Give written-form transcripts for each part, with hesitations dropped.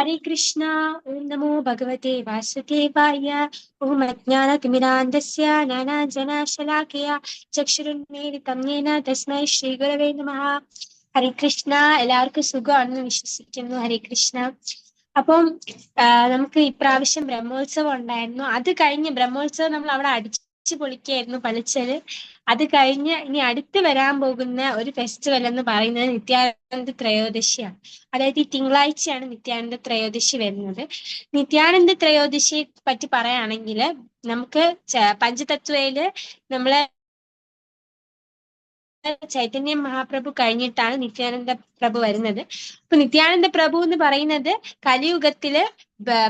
हरे कृष्णा। ओम नमो भगवते वासुदेवाय। ओम अज्ञानतिमिरान्धस्य ज्ञानाञ्जनशलाकया चक्षुरुन्मीलितं येन तस्मै ശ്രീഗുരവേ നമഃ. ഹരേ കൃഷ്ണ. എല്ലാവർക്കും സുഖമാണെന്ന് വിശ്വസിക്കുന്നു. ഹരേ കൃഷ്ണ. അപ്പം നമുക്ക് ഇപ്രാവശ്യം ബ്രഹ്മോത്സവം ഉണ്ടായിരുന്നു. അത് കഴിഞ്ഞ് ബ്രഹ്മോത്സവം നമ്മൾ അവിടെ അടിച്ചു പൊളിക്കായിരുന്നു പളിച്ചല്. അത് കഴിഞ്ഞ് ഇനി അടുത്ത് വരാൻ പോകുന്ന ഒരു ഫെസ്റ്റിവൽ എന്ന് പറയുന്നത് നിത്യാനന്ദ ത്രയോദശിയാണ്. അതായത് ഈ തിങ്കളാഴ്ചയാണ് നിത്യാനന്ദ ത്രയോദശി വരുന്നത്. നിത്യാനന്ദ ത്രയോദശിയെ പറ്റി പറയുകയാണെങ്കിൽ നമുക്ക് പഞ്ചതത്വയില് നമ്മള് ചൈതന്യ മഹാപ്രഭു കഴിഞ്ഞിട്ടാണ് നിത്യാനന്ദ പ്രഭു വരുന്നത്. അപ്പൊ നിത്യാനന്ദ പ്രഭു എന്ന് പറയുന്നത് കലിയുഗത്തില്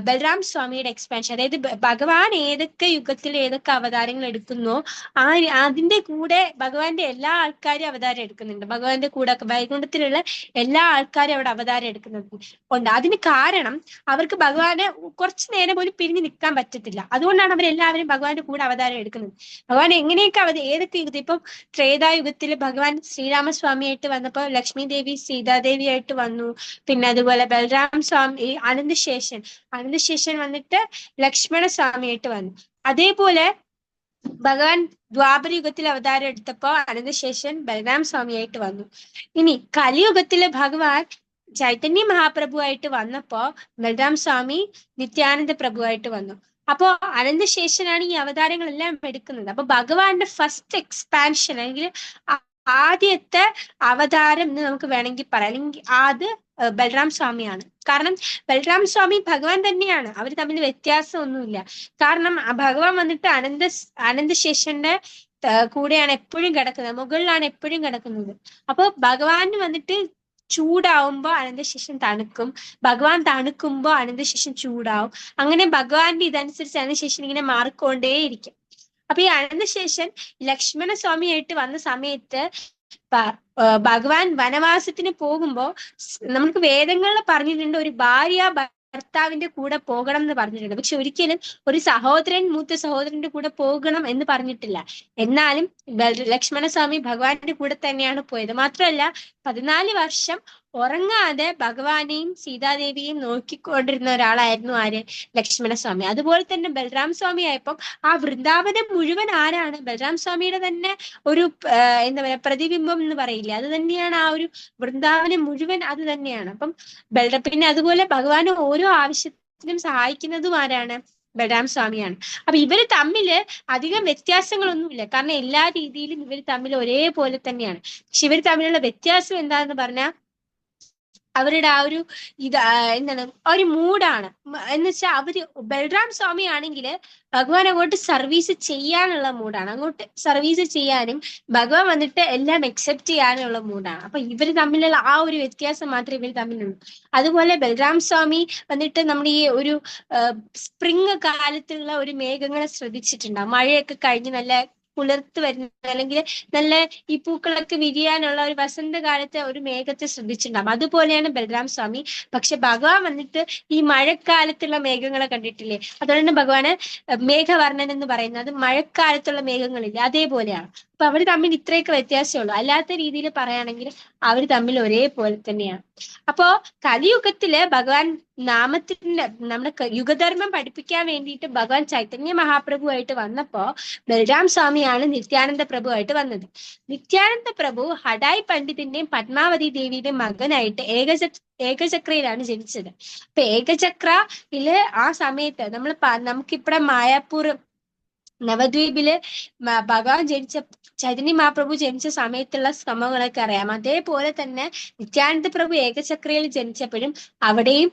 ബലറാം സ്വാമിയുടെ എക്സ്പാൻഷൻ, അതായത് ഭഗവാൻ ഏതൊക്കെ യുഗത്തിൽ ഏതൊക്കെ അവതാരങ്ങൾ എടുക്കുന്നോ അതിന്റെ കൂടെ ഭഗവാന്റെ എല്ലാ ആൾക്കാരും അവതാരം എടുക്കുന്നുണ്ട്. ഭഗവാന്റെ കൂടെ വൈകുണ്ഠത്തിലുള്ള എല്ലാ ആൾക്കാരും അവിടെ അവതാരം എടുക്കുന്നുണ്ട്. അതിന് കാരണം അവർക്ക് ഭഗവാനെ കുറച്ചു നേരം പോലും പിരിഞ്ഞു നിൽക്കാൻ പറ്റത്തില്ല. അതുകൊണ്ടാണ് അവരെല്ലാവരും ഭഗവാന്റെ കൂടെ അവതാരം എടുക്കുന്നത്. ഭഗവാൻ എങ്ങനെയൊക്കെ ഏതൊക്കെ യുഗത്തിൽ ഇപ്പം ത്രേതായുഗത്തിൽ ഭഗവാൻ ശ്രീരാമസ്വാമിയായിട്ട് വന്നപ്പോൾ ലക്ഷ്മി ദേവി സീതാദേവി ആയിട്ട് വന്നു. പിന്നെ അതുപോലെ ബലറാം സ്വാമി അനന്തശേഷൻ വന്നിട്ട് ലക്ഷ്മണ സ്വാമിയായിട്ട് വന്നു. അതേപോലെ ഭഗവാൻ ദ്വാപര യുഗത്തിൽ അവതാരം എടുത്തപ്പോ അനന്തശേഷൻ ബലറാം സ്വാമിയായിട്ട് വന്നു. ഇനി കലിയുഗത്തിലെ ഭഗവാൻ ചൈതന്യ മഹാപ്രഭുവായിട്ട് വന്നപ്പോ ബലറാം സ്വാമി നിത്യാനന്ദ പ്രഭുവായിട്ട് വന്നു. അപ്പോ അനന്തശേഷനാണ് ഈ അവതാരങ്ങളെല്ലാം എടുക്കുന്നത്. അപ്പൊ ഭഗവാന്റെ ഫസ്റ്റ് എക്സ്പാൻഷൻ അല്ലെങ്കിൽ ആദ്യത്തെ അവതാരം എന്ന് നമുക്ക് വേണമെങ്കിൽ പറയാം. അല്ലെങ്കിൽ അത് ബലറാം സ്വാമിയാണ്. കാരണം ബലറാം സ്വാമി ഭഗവാൻ തന്നെയാണ്. അവർ തമ്മിൽ വ്യത്യാസമൊന്നുമില്ല. കാരണം ഭഗവാൻ വന്നിട്ട് അനന്തശേഷന്റെ കൂടെയാണ് എപ്പോഴും കിടക്കുന്നത്, മുകളിലാണ് എപ്പോഴും കിടക്കുന്നത്. അപ്പൊ ഭഗവാന് വന്നിട്ട് ചൂടാവുമ്പോ അനന്തശേഷൻ തണുക്കും, ഭഗവാൻ തണുക്കുമ്പോ അനന്തശേഷൻ ചൂടാവും. അങ്ങനെ ഭഗവാന്റെ ഇതനുസരിച്ച് അനന്തശേഷൻ ഇങ്ങനെ മാറിക്കൊണ്ടേയിരിക്കും. അപ്പൊ ഈ അനന്തശേഷൻ ലക്ഷ്മണ സ്വാമിയായിട്ട് വന്ന സമയത്ത് ഭഗവാൻ വനവാസത്തിന് പോകുമ്പോ നമുക്ക് വേദങ്ങളിൽ പറഞ്ഞിട്ടുണ്ട് ഒരു ഭാര്യ ഭർത്താവിന്റെ കൂടെ പോകണം എന്ന് പറഞ്ഞിട്ടുണ്ട്. പക്ഷെ ഒരിക്കലും ഒരു സഹോദരൻ മൂത്ത സഹോദരന്റെ കൂടെ പോകണം എന്ന് പറഞ്ഞിട്ടില്ല. എന്നാലും ലക്ഷ്മണസ്വാമി ഭഗവാന്റെ കൂടെ തന്നെയാണ് പോയത്. മാത്രമല്ല 14 വർഷം ഉറങ്ങാതെ ഭഗവാനെയും സീതാദേവിയെയും നോക്കിക്കൊണ്ടിരുന്ന ഒരാളായിരുന്നു ആര്? ലക്ഷ്മണസ്വാമി. അതുപോലെ തന്നെ ബലറാം സ്വാമി ആയപ്പം ആ വൃന്ദാവനം മുഴുവൻ ആരാണ്? ബലറാം സ്വാമിയുടെ തന്നെ ഒരു എന്താ പറയാ പ്രതിബിംബം എന്ന് പറയില്ലേ, അത് തന്നെയാണ് ആ ഒരു വൃന്ദാവനം മുഴുവൻ. അത് തന്നെയാണ്. അപ്പം പിന്നെ അതുപോലെ ഭഗവാന് ഓരോ ആവശ്യത്തിനും സഹായിക്കുന്നതും ആരാണ്? ബലറാം സ്വാമിയാണ്. അപ്പൊ ഇവര് തമ്മില് അധികം വ്യത്യാസങ്ങളൊന്നുമില്ല. കാരണം എല്ലാ രീതിയിലും ഇവർ തമ്മിൽ ഒരേപോലെ തന്നെയാണ്. പക്ഷെ ഇവർ തമ്മിലുള്ള വ്യത്യാസം എന്താന്ന് പറഞ്ഞാൽ അവരുടെ ആ ഒരു എന്താണ് ഒരു മൂഡാണ്. എന്ന് വെച്ചാൽ അവര് ബലറാം സ്വാമി ആണെങ്കിൽ ഭഗവാൻ അങ്ങോട്ട് സർവീസ് ചെയ്യാനുള്ള മൂഡാണ്, അങ്ങോട്ട് സർവീസ് ചെയ്യാനും ഭഗവാൻ വന്നിട്ട് എല്ലാം അക്സെപ്റ്റ് ചെയ്യാനുള്ള മൂഡാണ്. അപ്പൊ ഇവര് തമ്മിലുള്ള ആ ഒരു വ്യത്യാസം മാത്രമേ ഇവർ തമ്മിലുള്ളൂ. അതുപോലെ ബലറാം സ്വാമി വന്നിട്ട് നമ്മുടെ ഈ ഒരു സ്പ്രിങ് കാലത്തുള്ള ഒരു മേഘങ്ങളെ ശ്രദ്ധിച്ചിട്ടുണ്ടാവും. മഴയൊക്കെ കഴിഞ്ഞ് നല്ല കുളിർത്ത് വരുന്ന അല്ലെങ്കിൽ നല്ല ഈ പൂക്കളൊക്കെ വിരിയാനുള്ള ഒരു വസന്തകാലത്തെ ഒരു മേഘത്തെ ശ്രദ്ധിച്ചിട്ടുണ്ടാവും. അതുപോലെയാണ് ബലറാം സ്വാമി. പക്ഷെ ഭഗവാൻ വന്നിട്ട് ഈ മഴക്കാലത്തുള്ള മേഘങ്ങളെ കണ്ടിട്ടില്ലേ? അതുകൊണ്ട് ഭഗവാന് മേഘവർണ്ണൻ എന്ന് പറയുന്നത് മഴക്കാലത്തുള്ള മേഘങ്ങളില്ലേ, അതേപോലെയാണ്. അപ്പൊ അവർ തമ്മിൽ ഇത്രയൊക്കെ വ്യത്യാസമുള്ളൂ. അല്ലാത്ത രീതിയിൽ പറയുകയാണെങ്കിൽ അവർ തമ്മിൽ ഒരേപോലെ തന്നെയാണ്. അപ്പോ കലിയുഗത്തില് ഭഗവാൻ നാമത്തിന്റെ നമ്മുടെ യുഗധർമ്മം പഠിപ്പിക്കാൻ വേണ്ടിയിട്ട് ഭഗവാൻ ചൈതന്യ മഹാപ്രഭുവായിട്ട് വന്നപ്പോ ബലറാം സ്വാമിയാണ് നിത്യാനന്ദ പ്രഭുവായിട്ട് വന്നത്. നിത്യാനന്ദ പ്രഭു ഹഡായി പണ്ഡിതിന്റെയും പത്മാവതി ദേവിയുടെയും മകനായിട്ട് ഏകചക്രയിലാണ് ജനിച്ചത്. അപ്പൊ ഏകചക്രയില് ആ സമയത്ത് നമുക്കിവിടെ മായാപ്പൂർ നവദ്വീപില് ഭഗവാൻ ചൈതന്യ മഹാപ്രഭു ജനിച്ച സമയത്തുള്ള സംഭവങ്ങളൊക്കെ അറിയാം. അതേപോലെ തന്നെ നിത്യാനന്ദ പ്രഭു ഏകചക്രയിൽ ജനിച്ചപ്പോഴും അവിടെയും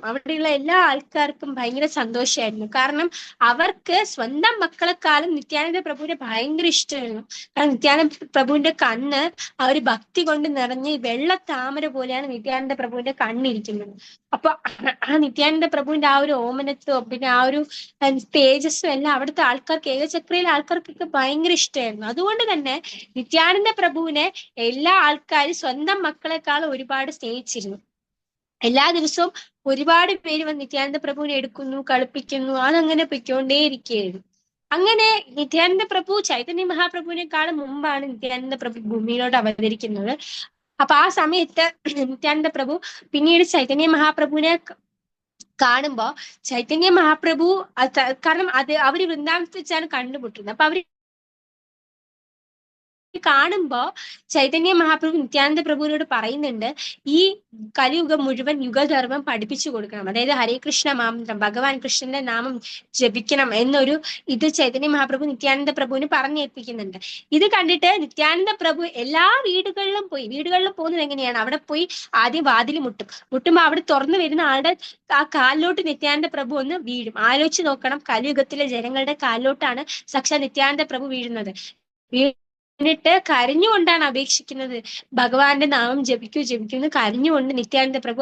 അവിടെയുള്ള എല്ലാ ആൾക്കാർക്കും ഭയങ്കര സന്തോഷമായിരുന്നു. കാരണം അവർക്ക് സ്വന്തം മക്കളെക്കാളും നിത്യാനന്ദ പ്രഭുവിനെ ഭയങ്കര ഇഷ്ടമായിരുന്നു. കാരണം നിത്യാനന്ദ പ്രഭുവിന്റെ കണ്ണ് ആ ഒരു ഭക്തി കൊണ്ട് നിറഞ്ഞ് വെള്ള താമര പോലെയാണ് നിത്യാനന്ദ പ്രഭുവിന്റെ കണ്ണിരിക്കുന്നത്. അപ്പൊ ആ നിത്യാനന്ദ പ്രഭുവിന്റെ ആ ഒരു ഓമനത്വം പിന്നെ ആ ഒരു തേജസ്സും എല്ലാം അവിടുത്തെ ആൾക്കാർക്ക്, ഏകചക്രയിലെ ആൾക്കാർക്കൊക്കെ ഭയങ്കര ഇഷ്ടമായിരുന്നു. അതുകൊണ്ട് തന്നെ നിത്യാനന്ദ പ്രഭുവിനെ എല്ലാ ആൾക്കാരും സ്വന്തം മക്കളെക്കാളും ഒരുപാട് സ്നേഹിച്ചിരുന്നു. എല്ലാ ദിവസവും ഒരുപാട് പേര് വന്ന് നിത്യാനന്ദ പ്രഭുവിനെ എടുക്കുന്നു, കളിപ്പിക്കുന്നു, അതങ്ങനെ പൊയ്ക്കൊണ്ടേയിരിക്കുകയായിരുന്നു. അങ്ങനെ നിത്യാനന്ദ പ്രഭു ചൈതന്യ മഹാപ്രഭുവിനേക്കാളും മുമ്പാണ് നിത്യാനന്ദ പ്രഭു ഭൂമിയിലോട്ട് അവതരിക്കുന്നത്. അപ്പൊ ആ സമയത്ത് നിത്യാനന്ദ പ്രഭു പിന്നീട് ചൈതന്യ മഹാപ്രഭുവിനെ കാണുമ്പോ ചൈതന്യ മഹാപ്രഭു കാരണം അത് അവര് വൃന്ദാവനത്തിൽ വെച്ചാണ് കണ്ടുമുട്ടുന്നത്. അപ്പൊ അവര് കാണുമ്പോ ചൈതന്യ മഹാപ്രഭു നിത്യാനന്ദ പ്രഭുവിനോട് പറയുന്നുണ്ട്, ഈ കലിയുഗം മുഴുവൻ യുഗധർമ്മം പഠിപ്പിച്ചു കൊടുക്കണം. അതായത് ഹരേ കൃഷ്ണ മന്ത്രം, ഭഗവാൻ കൃഷ്ണന്റെ നാമം ജപിക്കണം എന്നൊരു ഇത് ചൈതന്യ മഹാപ്രഭു നിത്യാനന്ദ പ്രഭുവിന് പറഞ്ഞേൽപ്പിക്കുന്നുണ്ട്. ഇത് കണ്ടിട്ട് നിത്യാനന്ദ പ്രഭു എല്ലാ വീടുകളിലും പോകുന്നത് എങ്ങനെയാണ്, അവിടെ പോയി ആദ്യം വാതിൽ മുട്ടുമ്പോ അവിടെ തുറന്നു വരുന്ന ആളുടെ ആ കാലിലോട്ട് നിത്യാനന്ദ പ്രഭു ഒന്ന് വീഴും. ആലോചിച്ച് നോക്കണം, കലിയുഗത്തിലെ ജനങ്ങളുടെ കാലിലോട്ടാണ് സാക്ഷാൽ നിത്യാനന്ദ പ്രഭു വീഴുന്നത്. എന്നിട്ട് കരഞ്ഞുകൊണ്ടാണ് അപേക്ഷിക്കുന്നത്, ഭഗവാന്റെ നാമം ജപിക്കൂ എന്ന് കരഞ്ഞുകൊണ്ട് നിത്യാനന്ദ പ്രഭു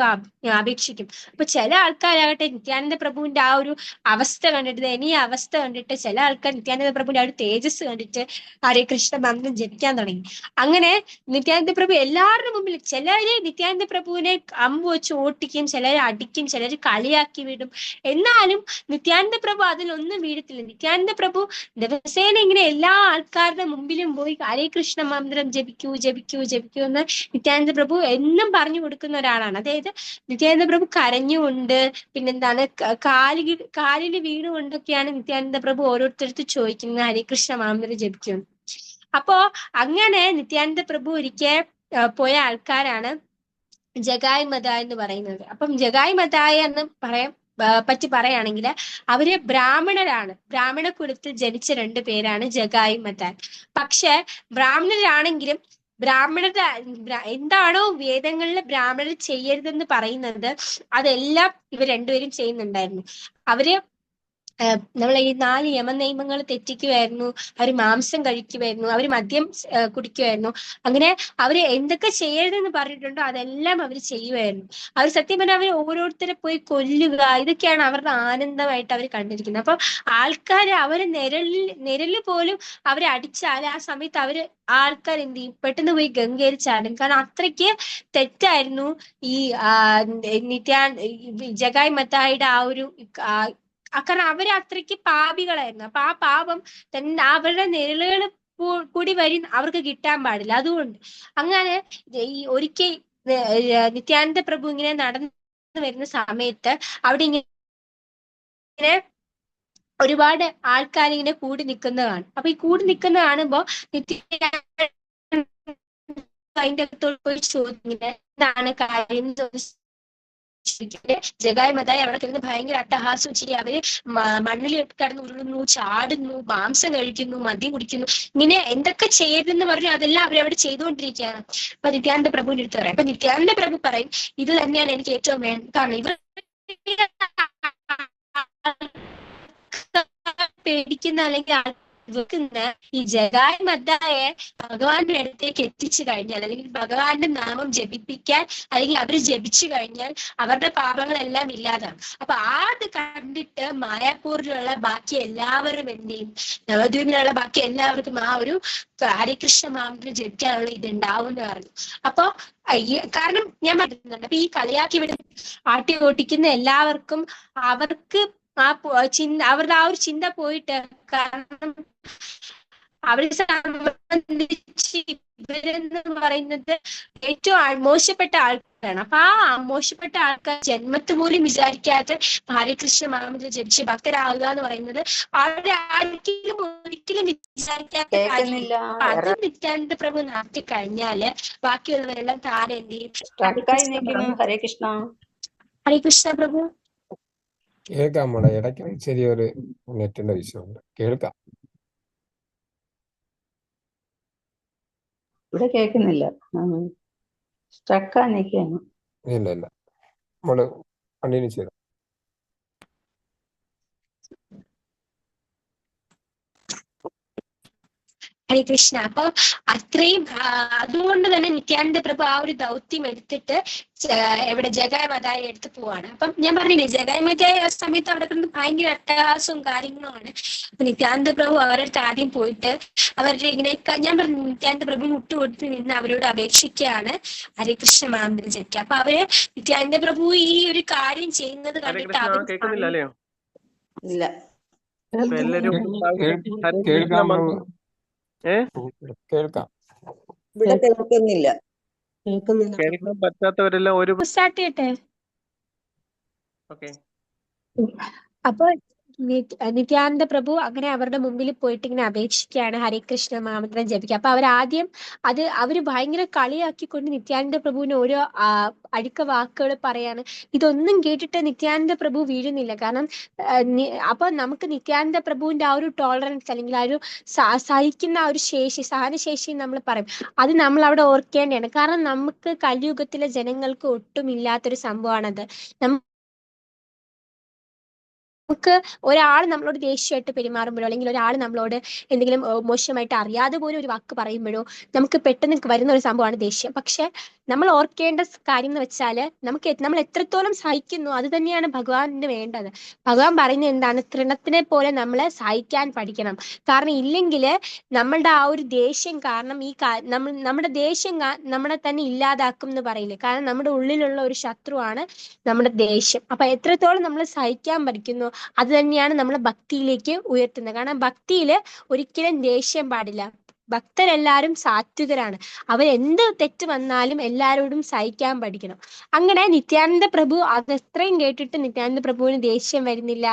അപേക്ഷിക്കും. അപ്പൊ ചില ആൾക്കാരാകട്ടെ നിത്യാനന്ദ പ്രഭുവിന്റെ ആ ഒരു അവസ്ഥ കണ്ടിട്ട്, ദയനീയ അവസ്ഥ കണ്ടിട്ട് ചില ആൾക്കാർ നിത്യാനന്ദ പ്രഭുവിന്റെ ആ ഒരു തേജസ് കണ്ടിട്ട് ഹരേ കൃഷ്ണ മന്ത്രം ജപിക്കാൻ തുടങ്ങി. അങ്ങനെ നിത്യാനന്ദ പ്രഭു എല്ലാവരുടെ മുമ്പിൽ, ചിലര് നിത്യാനന്ദ പ്രഭുവിനെ അമ്പ് വെച്ച് ഓട്ടിക്കും, ചിലര് അടിക്കും, ചിലര് കളിയാക്കി വിടും. എന്നാലും നിത്യാനന്ദ പ്രഭു അതിലൊന്നും വീഴത്തില്ല. നിത്യാനന്ദ പ്രഭു ദിവസേന ഇങ്ങനെ എല്ലാ ആൾക്കാരുടെ മുമ്പിലും പോയി ഹരേ കൃഷ്ണ മന്ത്രം ജപിക്കൂ എന്ന് നിത്യാനന്ദ പ്രഭു എന്നും പറഞ്ഞു കൊടുക്കുന്ന ഒരാളാണ്. അതായത് നിത്യാനന്ദ പ്രഭു കരഞ്ഞുകൊണ്ട്, പിന്നെന്താണ്, കാലില് വീണുകൊണ്ടൊക്കെയാണ് നിത്യാനന്ദ പ്രഭു ഓരോരുത്തരത്ത് ചോദിക്കുന്നത് ഹരേ കൃഷ്ണ മന്ത്രം ജപിക്കും. അപ്പോ അങ്ങനെ നിത്യാനന്ദ പ്രഭു ഒരിക്കൽ പോയ ആൾക്കാരാണ് ജഗായ് മതായ് എന്ന് പറയുന്നത്. അപ്പം ജഗായ് മതായ എന്ന് പറ്റി പറയുകയാണെങ്കിൽ അവര് ബ്രാഹ്മണരാണ്. ബ്രാഹ്മണ കുലത്തിൽ ജനിച്ച 2 പേരാണ് ജഗായ് മതായ്. പക്ഷെ ബ്രാഹ്മണരാണെങ്കിലും ബ്രാഹ്മണരുടെ എന്താണോ വേദങ്ങളിൽ ബ്രാഹ്മണർ ചെയ്യരുതെന്ന് പറയുന്നത് അതെല്ലാം ഇവർ രണ്ടുപേരും ചെയ്യുന്നുണ്ടായിരുന്നു. അവര് നമ്മളെ ഈ 4 യമനിയമങ്ങൾ തെറ്റിക്കുമായിരുന്നു, അവർ മാംസം കഴിക്കുമായിരുന്നു, അവർ മദ്യം കുടിക്കുമായിരുന്നു. അങ്ങനെ അവര് എന്തൊക്കെ ചെയ്യരുതെന്ന് പറഞ്ഞിട്ടുണ്ടോ അതെല്ലാം അവർ ചെയ്യുമായിരുന്നു. അവർ സത്യം പറഞ്ഞാൽ അവർ ഓരോരുത്തരെ പോയി കൊല്ലുക, ഇതൊക്കെയാണ് അവരുടെ ആനന്ദമായിട്ട് അവർ കണ്ടിരിക്കുന്നത്. അപ്പൊ ആൾക്കാർ അവര് നിഴലിൽ പോലും അവരെ അടിച്ചാൽ ആ സമയത്ത് ആൾക്കാർ എന്ത് ചെയ്യും, പെട്ടെന്ന് പോയി ഗംഗയിൽ ചാടും. കാരണം അത്രയ്ക്ക് തെറ്റായിരുന്നു ഈ ജഗായ് മത്തായിയുടെ ആ ഒരു കാരണം അവര് അത്രയ്ക്ക് പാപികളായിരുന്നു. അപ്പൊ ആ പാപം തന്നെ അവരുടെ നിഴലുകൾ കൂടി വരി അവർക്ക് കിട്ടാൻ പാടില്ല. അതുകൊണ്ട് അങ്ങനെ ഈ ഒരിക്കൽ നിത്യാനന്ദ പ്രഭു ഇങ്ങനെ നടന്നു വരുന്ന സമയത്ത് അവിടെ ഇങ്ങനെ ഒരുപാട് ആൾക്കാരിങ്ങനെ കൂടി നിൽക്കുന്നതാണ്. അപ്പൊ ഈ കൂടി നിൽക്കുന്ന കാണുമ്പോ അതിന്റെ അടുത്തോട്ട് പോയി ചോദിക്കും, എന്താണ് കാര്യം. ജഗായ് മതായ് അവിടെ കിടന്ന് ഭയങ്കര അട്ടഹാസം ചിരി. അവര് മണ്ണിൽ കിടന്ന് ഉരുളുന്നു, ചാടുന്നു, മാംസം കഴിക്കുന്നു, മദ്യം കുടിക്കുന്നു, ഇങ്ങനെ എന്തൊക്കെ ചെയ്യരുതെന്ന് പറഞ്ഞു അതെല്ലാം അവരവിടെ ചെയ്തുകൊണ്ടിരിക്കുകയാണ്. അപ്പൊ നിത്യാനന്ദ പ്രഭുവിന്റെ അടുത്ത് പറയാം. അപ്പൊ നിത്യാനന്ദ പ്രഭു പറയും, ഇത് തന്നെയാണ് എനിക്ക് ഏറ്റവും വേണ്ടത്. കാരണം ഇവർ പേടിക്കുന്ന അല്ലെങ്കിൽ വെക്കുന്ന ഈ ജഗായ് മത്തായെ ഭഗവാന്റെ അടുത്തേക്ക് എത്തിച്ചു കഴിഞ്ഞാൽ, അല്ലെങ്കിൽ ഭഗവാന്റെ നാമം ജപിപ്പിക്കാൻ, അല്ലെങ്കിൽ അവർ ജപിച്ചു കഴിഞ്ഞാൽ അവരുടെ പാപങ്ങളെല്ലാം ഇല്ലാതാവും. അപ്പൊ അത് കണ്ടിട്ട് മായാപൂരിലുള്ള ബാക്കി എല്ലാവരും എന്ത് ചെയ്യും, നവദ്വീപിലുള്ള ബാക്കി എല്ലാവർക്കും ആ ഒരു ഹരികൃഷ്ണ മന്ത്രം ജപിക്കാനുള്ള ഇത് ഉണ്ടാവും എന്ന് പറഞ്ഞു. അപ്പൊ കാരണം ഞാൻ പറയുന്നുണ്ട്, അപ്പൊ ഈ കളിയാക്കി വിടുന്ന ആട്ടി ഓട്ടിക്കുന്ന എല്ലാവർക്കും അവർക്ക് അവരുടെ ആ ഒരു ചിന്ത പോയിട്ട്, കാരണം അവരെ സംബന്ധിച്ച് ഇവരെന്ന് പറയുന്നത് ഏറ്റവും മോശപ്പെട്ട ആൾക്കാരാണ്. അപ്പൊ ആ മോശപ്പെട്ട ആൾക്കാർ ജന്മത്ത് പോലും വിചാരിക്കാത്ത ഹരികൃഷ്ണ മന്ത്രം ജപിച്ച് ഭക്തരാകുക എന്ന് പറയുന്നത് അവരെ ഒരിക്കലും വിചാരിക്കാത്ത കാര്യമില്ല. അത് നിത്യാനന്ദ പ്രഭു നടത്തി കഴിഞ്ഞാല് ബാക്കിയുള്ളവരെല്ലാം താരം എന്ത് ചെയ്യും. ഹരേ കൃഷ്ണ. ഹരേ കൃഷ്ണ പ്രഭു. കേൾക്കാം മോളെ, ഇടയ്ക്ക് ചെറിയൊരു നെറ്റിന്റെ വിഷയമുണ്ട്. കേൾക്കാം. ഇവിടെ കേൾക്കുന്നില്ല, സ്റ്റക്കാ നിൽക്കുകയാണ്. ഇല്ല മോള് കണ്ടിന്യൂ ചെയ്ത. ഹരേ കൃഷ്ണ. അപ്പൊ അത്രയും അതുകൊണ്ട് തന്നെ നിത്യാനന്ദ പ്രഭു ആ ഒരു ദൗത്യം എടുത്തിട്ട് എവിടെ ജഗായ് മതായി എടുത്ത് പോവാണ്. അപ്പം ഞാൻ പറഞ്ഞില്ലേ, ജഗായ് മതായി ആ സമയത്ത് അവിടെ കിടന്ന് ഭയങ്കര അട്ടഹാസവും കാര്യങ്ങളുമാണ്. അപ്പൊ നിത്യാനന്ദ പ്രഭു അവരുടെ ആദ്യം പോയിട്ട് അവരുടെ ഇങ്ങനെ ഞാൻ പറഞ്ഞു, നിത്യാനന്ദ പ്രഭു മുട്ടുകൊടുത്ത് നിന്ന് അവരോട് അപേക്ഷിക്കുകയാണ് ഹരികൃഷ്ണ മന്ത്രം ജപിക്കുക. അപ്പൊ അവര് നിത്യാനന്ദ പ്രഭു ഈ ഒരു കാര്യം ചെയ്യുന്നത് കണ്ടിട്ട് കേൾക്കാം. ഇവിടെ കേൾക്കുന്നില്ല. കേൾക്കുന്നില്ല. കേൾക്കാൻ പറ്റാത്തവരെല്ലാം ഒരു സ്റ്റാർട്ട് ചെയ്യട്ടെ. ഓക്കെ. അപ്പൊ നിത്യാനന്ദ പ്രഭു അങ്ങനെ അവരുടെ മുമ്പിൽ പോയിട്ട് ഇങ്ങനെ അപേക്ഷിക്കുകയാണ് ഹരേ കൃഷ്ണ മഹാമന്ത്രം ജപിക്കുക. അപ്പൊ അവരാദ്യം അവര് ഭയങ്കര കളിയാക്കിക്കൊണ്ട് നിത്യാനന്ദ പ്രഭുവിന് ഓരോ അടുക്ക വാക്കുകൾ പറയാണ്. ഇതൊന്നും കേട്ടിട്ട് നിത്യാനന്ദ പ്രഭു വീഴുന്നില്ല. കാരണം അപ്പൊ നമുക്ക് നിത്യാനന്ദ പ്രഭുവിന്റെ ആ ഒരു ടോളറൻസ് അല്ലെങ്കിൽ ആ ഒരു സഹിക്കുന്ന ആ ഒരു ശേഷി, സഹനശേഷി നമ്മൾ പറയും, അത് നമ്മൾ അവിടെ ഓർക്കേണ്ടതാണ്. കാരണം നമുക്ക് കലിയുഗത്തിലെ ജനങ്ങൾക്ക് ഒട്ടും ഇല്ലാത്തൊരു സംഭവമാണത്. നമുക്ക് ഒരാൾ നമ്മളോട് ദേഷ്യമായിട്ട് പെരുമാറുമ്പോഴോ അല്ലെങ്കിൽ ഒരാൾ നമ്മളോട് എന്തെങ്കിലും മോശമായിട്ട് അറിയാതെ പോലും ഒരു വാക്ക് പറയുമ്പോഴോ നമുക്ക് പെട്ടെന്ന് വരുന്ന ഒരു സംഭവമാണ് ദേഷ്യം. പക്ഷെ നമ്മൾ ഓർക്കേണ്ട കാര്യം എന്ന് വെച്ചാൽ നമ്മൾ എത്രത്തോളം സഹിക്കുന്നു അത് തന്നെയാണ് ഭഗവാന് വേണ്ടത്. ഭഗവാൻ പറയുന്നത് എന്താണ്? തൃണത്തിനെ പോലെ നമ്മൾ സഹിക്കാൻ പഠിക്കണം. കാരണം ഇല്ലെങ്കിൽ നമ്മളുടെ ആ ഒരു ദേഷ്യം കാരണം നമ്മുടെ ദേഷ്യം നമ്മളെ തന്നെ ഇല്ലാതാക്കും എന്ന് പറയില്ലേ. കാരണം നമ്മുടെ ഉള്ളിലുള്ള ഒരു ശത്രുവാണ് നമ്മുടെ ദേഷ്യം. അപ്പൊ എത്രത്തോളം നമ്മൾ സഹിക്കാൻ പഠിക്കുന്നു അത് തന്നെയാണ് നമ്മളെ ഭക്തിയിലേക്ക് ഉയർത്തുന്നത്. കാരണം ഭക്തിയിൽ ഒരിക്കലും ദേഷ്യം പാടില്ല. ഭക്തരെല്ലാരും സാത്വികരാണ്. അവരെന്ത് തെറ്റ് വന്നാലും എല്ലാവരോടും സഹിക്കാൻ പഠിക്കണം. അങ്ങനെ നിത്യാനന്ദ പ്രഭു അത് എത്രയും കേട്ടിട്ട് നിത്യാനന്ദ പ്രഭുവിന് ദേഷ്യം വരുന്നില്ല,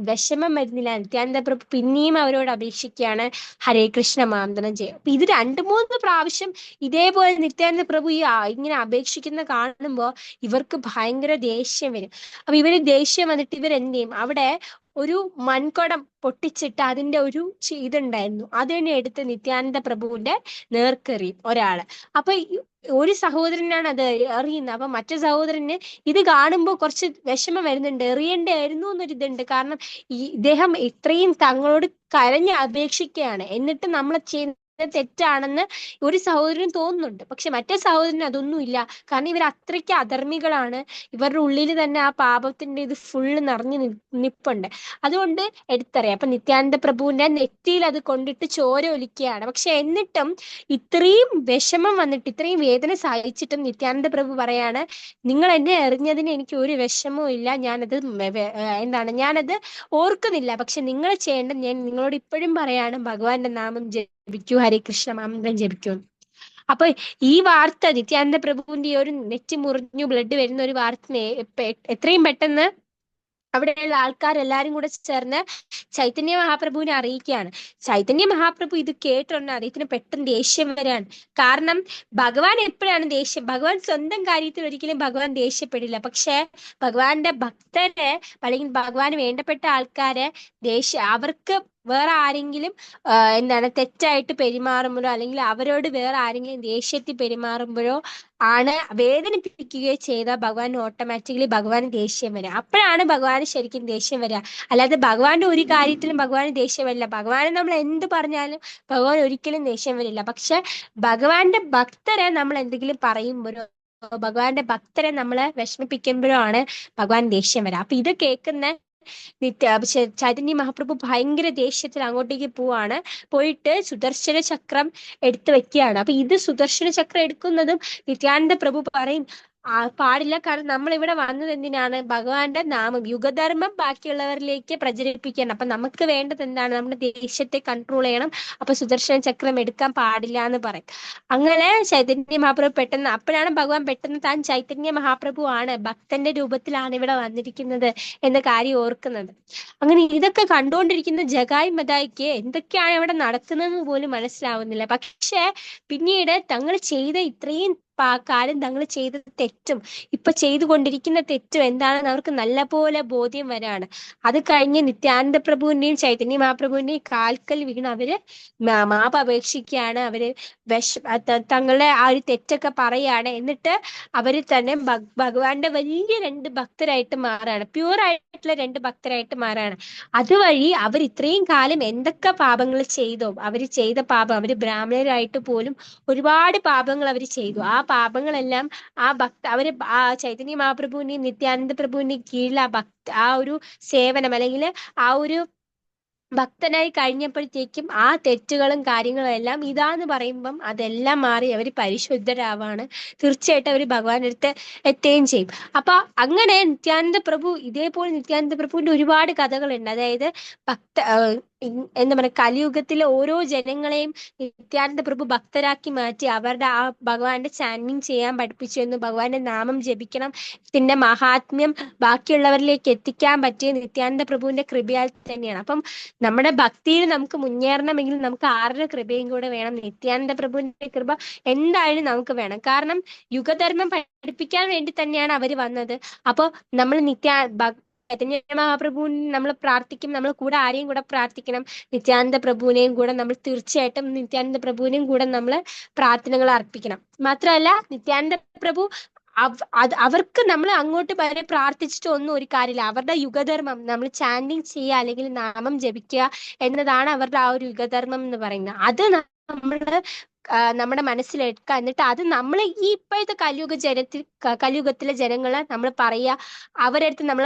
വിഷമം വരുന്നില്ല. നിത്യാനന്ദ പ്രഭു പിന്നെയും അവരോട് അപേക്ഷിക്കുകയാണ് ഹരേ കൃഷ്ണ മന്ത്രം ചെയ്യും. അപ്പൊ ഇത് 2-3 പ്രാവശ്യം ഇതേപോലെ നിത്യാനന്ദ പ്രഭു ഇങ്ങനെ അപേക്ഷിക്കുന്ന കാണുമ്പോൾ ഇവർക്ക് ഭയങ്കര ദേഷ്യം വരും. അപ്പൊ ഇവര് ദേഷ്യം വന്നിട്ട് ഇവരെന്ത് ചെയ്യും? അവിടെ ഒരു മൺകുടം പൊട്ടിച്ചിട്ട് അതിന്റെ ഒരു ഇതുണ്ടായിരുന്നു, അത് തന്നെ എടുത്ത് നിത്യാനന്ദ പ്രഭുവിന്റെ നേർക്കെറിയും ഒരാള്. അപ്പൊ ഒരു സഹോദരനാണ് അത് എറിയുന്നത്. അപ്പൊ മറ്റു സഹോദരന് ഇത് കാണുമ്പോൾ കുറച്ച് വിഷമം വരുന്നുണ്ട്, എറിയണ്ടായിരുന്നു എന്നൊരിതുണ്ട്. കാരണം ഇദ്ദേഹം ഇത്രയും തങ്ങളോട് കരഞ്ഞ് അപേക്ഷിക്കുകയാണ്, എന്നിട്ട് നമ്മൾ ചെയ്യുന്ന തെറ്റാണെന്ന് ഒരു സഹോദരന് തോന്നുന്നുണ്ട്. പക്ഷെ മറ്റേ സഹോദരന് അതൊന്നുമില്ല. കാരണം ഇവർ അത്രയ്ക്ക് അധർമ്മികളാണ്. ഇവരുടെ ഉള്ളിൽ തന്നെ ആ പാപത്തിന്റെ ഇത് ഫുള്ള് നിറഞ്ഞു നിപ്പുണ്ട്. അതുകൊണ്ട് എടുത്തറിയാം. അപ്പൊ നിത്യാനന്ദ പ്രഭുവിന്റെ നെറ്റിയിൽ അത് കൊണ്ടിട്ട് ചോര ഒലിക്കുകയാണ്. പക്ഷെ എന്നിട്ടും ഇത്രയും വിഷമം വന്നിട്ട് ഇത്രയും വേദന സഹിച്ചിട്ടും നിത്യാനന്ദ പ്രഭു പറയാണ്, നിങ്ങൾ എന്നെ എറിഞ്ഞതിന് എനിക്ക് ഒരു വിഷമവും ഇല്ല, ഞാനത് ഓർക്കുന്നില്ല. പക്ഷെ നിങ്ങൾ ചെയ്യേണ്ടത് ഞാൻ നിങ്ങളോട് ഇപ്പോഴും പറയാണ്, ഭഗവാന്റെ നാമം ജപിക്കൂ, ഹരേ കൃഷ്ണ മന്ത്രം ജപിക്കൂ. അപ്പൊ ഈ വാർത്ത നിത്യാനന്ദ പ്രഭുവിന്റെ ഈ ഒരു നെറ്റി മുറിഞ്ഞു ബ്ലഡ് വരുന്ന ഒരു വാർത്ത എത്രയും പെട്ടെന്ന് അവിടെയുള്ള ആൾക്കാരെല്ലാരും കൂടെ ചേർന്ന് ചൈതന്യ മഹാപ്രഭുവിനെ അറിയിക്കുകയാണ്. ചൈതന്യ മഹാപ്രഭു ഇത് കേട്ടിട്ടുണ്ട്. അദ്ദേഹത്തിന് പെട്ടെന്ന് ദേഷ്യം വരാണ്. കാരണം ഭഗവാൻ എപ്പോഴാണ് ഭഗവാൻ സ്വന്തം കാര്യത്തിൽ ഒരിക്കലും ഭഗവാൻ ദേഷ്യപ്പെടില്ല. പക്ഷെ ഭഗവാന്റെ ഭക്തരെ അല്ലെങ്കിൽ ഭഗവാന് വേണ്ടപ്പെട്ട ആൾക്കാരെ അവർക്ക് വേറെ ആരെങ്കിലും തെറ്റായിട്ട് പെരുമാറുമ്പോഴോ അല്ലെങ്കിൽ അവരോട് വേറെ ആരെങ്കിലും ദേഷ്യത്തിൽ പെരുമാറുമ്പോഴോ ആണ് വേദനിപ്പിക്കുകയോ ചെയ്താൽ ഭഗവാൻ ഓട്ടോമാറ്റിക്കലി ഭഗവാന് ദേഷ്യം വരിക. അപ്പോഴാണ് ഭഗവാന് ശരിക്കും ദേഷ്യം വരിക. അല്ലാതെ ഭഗവാന്റെ ഒരു കാര്യത്തിലും ഭഗവാന് ദേഷ്യം വരില്ല. ഭഗവാന് നമ്മൾ എന്ത് പറഞ്ഞാലും ഭഗവാൻ ഒരിക്കലും ദേഷ്യം വരില്ല. പക്ഷെ ഭഗവാന്റെ ഭക്തരെ നമ്മൾ എന്തെങ്കിലും പറയുമ്പോഴോ ഭഗവാന്റെ ഭക്തരെ നമ്മളെ വിഷമിപ്പിക്കുമ്പോഴോ ആണ് ഭഗവാൻ ദേഷ്യം വരിക. അപ്പൊ ഇത് കേൾക്കുന്ന ചൈതന്യ മഹാപ്രഭു ഭയങ്കര ദേഷ്യത്തിൽ അങ്ങോട്ടേക്ക് പോയിട്ട് സുദർശന ചക്രം എടുത്തു വെക്കുകയാണ്. അപ്പൊ ഇത് സുദർശന ചക്രം എടുക്കുന്നതും നിത്യാനന്ദ പ്രഭു പറയും പാടില്ല. കാരണം നമ്മൾ ഇവിടെ വന്നത് എന്തിനാണ്? ഭഗവാന്റെ നാമം യുഗധർമ്മം ബാക്കിയുള്ളവരിലേക്ക് പ്രചരിപ്പിക്കണം. അപ്പൊ നമുക്ക് വേണ്ടത് എന്താണ്? നമ്മുടെ ദേഷ്യത്തെ കൺട്രോൾ ചെയ്യണം. അപ്പൊ സുദർശന ചക്രം എടുക്കാൻ പാടില്ല എന്ന് പറയും. അങ്ങനെ ചൈതന്യ മഹാപ്രഭു അപ്പോഴാണ് ഭഗവാൻ പെട്ടെന്ന് താൻ ചൈതന്യ മഹാപ്രഭു ആണ്, ഭക്തന്റെ രൂപത്തിലാണ് ഇവിടെ വന്നിരിക്കുന്നത് എന്ന കാര്യം ഓർക്കുന്നത്. അങ്ങനെ ഇതൊക്കെ കണ്ടുകൊണ്ടിരിക്കുന്ന ജഗായ് മതായിക്ക് എന്തൊക്കെയാണ് ഇവിടെ നടക്കുന്നതെന്ന് പോലും മനസ്സിലാവുന്നില്ല. പക്ഷെ പിന്നീട് തങ്ങൾ ചെയ്ത ഇത്രയും കാലം തങ്ങൾ ചെയ്ത തെറ്റും ഇപ്പൊ ചെയ്തുകൊണ്ടിരിക്കുന്ന തെറ്റും എന്താണെന്ന് അവർക്ക് നല്ലപോലെ ബോധ്യം വരാണ്. അത് കഴിഞ്ഞ് നിത്യാനന്ദ പ്രഭുവിന്റെയും ചൈതന്യ മഹാപ്രഭുവിന്റെയും കാൽക്കൽ വീണ് അവര് മാപ്പ് അപേക്ഷിക്കുകയാണ്. അവര് തങ്ങളുടെ ആ ഒരു തെറ്റൊക്കെ പറയാണ്. എന്നിട്ട് അവര് തന്നെ ഭഗവാന്റെ വലിയ 2 ഭക്തരായിട്ട് മാറാണ്. പ്യൂർ ആയിട്ടുള്ള 2 ഭക്തരായിട്ട് മാറാണ്. അതുവഴി അവർ ഇത്രയും കാലം എന്തൊക്കെ പാപങ്ങൾ ചെയ്തോ, അവര് ചെയ്ത പാപം, അവര് ബ്രാഹ്മണരായിട്ട് പോലും ഒരുപാട് പാപങ്ങൾ അവർ ചെയ്തു. ആ പാപങ്ങളെല്ലാം അവര് ആ ചൈതന്യ മഹാപ്രഭുവിന്റെയും നിത്യാനന്ദ പ്രഭുവിന്റെയും കീഴിൽ ആ ഒരു സേവനം അല്ലെങ്കിൽ ആ ഒരു ഭക്തനായി കഴിഞ്ഞപ്പോഴത്തേക്കും ആ തെറ്റുകളും കാര്യങ്ങളും എല്ലാം ഇതാന്ന് പറയുമ്പം അതെല്ലാം മാറി അവര് പരിശുദ്ധരാവാണ്. തീർച്ചയായിട്ടും അവര് ഭഗവാന്റെ അടുത്ത് എത്തുകയും ചെയ്യും. അപ്പൊ അങ്ങനെ നിത്യാനന്ദ പ്രഭു ഇതേപോലെ നിത്യാനന്ദ പ്രഭുവിന്റെ ഒരുപാട് കഥകളുണ്ട്. അതായത് എന്താ പറയുക, കലിയുഗത്തിലെ ഓരോ ജനങ്ങളെയും നിത്യാനന്ദ പ്രഭു ഭക്തരാക്കി മാറ്റി അവരുടെ ആ ഭഗവാന്റെ ചാൻഡിങ് ചെയ്യാൻ പഠിപ്പിച്ചു എന്ന്, ഭഗവാന്റെ നാമം ജപിക്കണം, ഇതിന്റെ മഹാത്മ്യം ബാക്കിയുള്ളവരിലേക്ക് എത്തിക്കാൻ പറ്റിയ നിത്യാനന്ദ പ്രഭുവിന്റെ കൃപയാൽ തന്നെയാണ്. അപ്പം നമ്മുടെ ഭക്തിയിൽ നമുക്ക് മുന്നേറണമെങ്കിൽ നമുക്ക് ആരുടെ കൃപയും കൂടെ വേണം? നിത്യാനന്ദ പ്രഭുവിന്റെ കൃപ എന്തായാലും നമുക്ക് വേണം. കാരണം യുഗധർമ്മം പഠിപ്പിക്കാൻ വേണ്ടി തന്നെയാണ് അവര് വന്നത്. അപ്പൊ നമ്മൾ ചൈതന്യ മഹാപ്രഭുവിനെ നമ്മൾ പ്രാർത്ഥിക്കും, നമ്മൾ കൂടെ ആരെയും കൂടെ പ്രാർത്ഥിക്കണം? നിത്യാനന്ദ പ്രഭുവിനെയും കൂടെ നമ്മൾ തീർച്ചയായിട്ടും നിത്യാനന്ദ പ്രഭുവിനെയും കൂടെ നമ്മൾ പ്രാർത്ഥനകൾ അർപ്പിക്കണം. മാത്രമല്ല നിത്യാനന്ദ പ്രഭു അവർക്ക് നമ്മൾ അങ്ങോട്ട് വരെ പ്രാർത്ഥിച്ചിട്ട് ഒന്നും ഒരു കാര്യമില്ല. അവരുടെ യുഗധർമ്മം നമ്മൾ ചാൻഡിങ് ചെയ്യുക അല്ലെങ്കിൽ നാമം ജപിക്കുക എന്നതാണ് അവരുടെ ആ ഒരു യുഗധർമ്മം എന്ന് പറയുന്നത്. അത് നമ്മള് നമ്മുടെ മനസ്സിലെടുക്കുക. എന്നിട്ട് അത് നമ്മൾ ഈ ഇപ്പോഴത്തെ കലിയുഗത്തിലെ ജനങ്ങളെ നമ്മൾ പറയുക, അവരടുത്ത് നമ്മൾ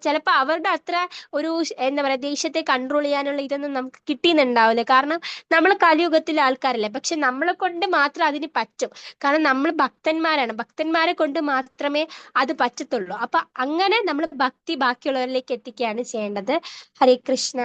ചിലപ്പോൾ അവരുടെ അത്ര ഒരു എന്താ പറയാ ദേശത്തെ കൺട്രോൾ ചെയ്യാനുള്ള ഇതൊന്നും നമുക്ക് കിട്ടിയെന്നുണ്ടാവില്ല. കാരണം നമ്മൾ കലിയുഗത്തിലെ ആൾക്കാരല്ലേ. പക്ഷെ നമ്മളെ കൊണ്ട് മാത്രം അതിന് പറ്റും. കാരണം നമ്മൾ ഭക്തന്മാരാണ്, ഭക്തന്മാരെ കൊണ്ട് മാത്രമേ അത് പറ്റത്തുള്ളൂ. അപ്പൊ അങ്ങനെ നമ്മൾ ഭക്തി ബാക്കിയുള്ളവരിലേക്ക് എത്തിക്കുകയാണ് ചെയ്യേണ്ടത്. ഹരേ കൃഷ്ണ.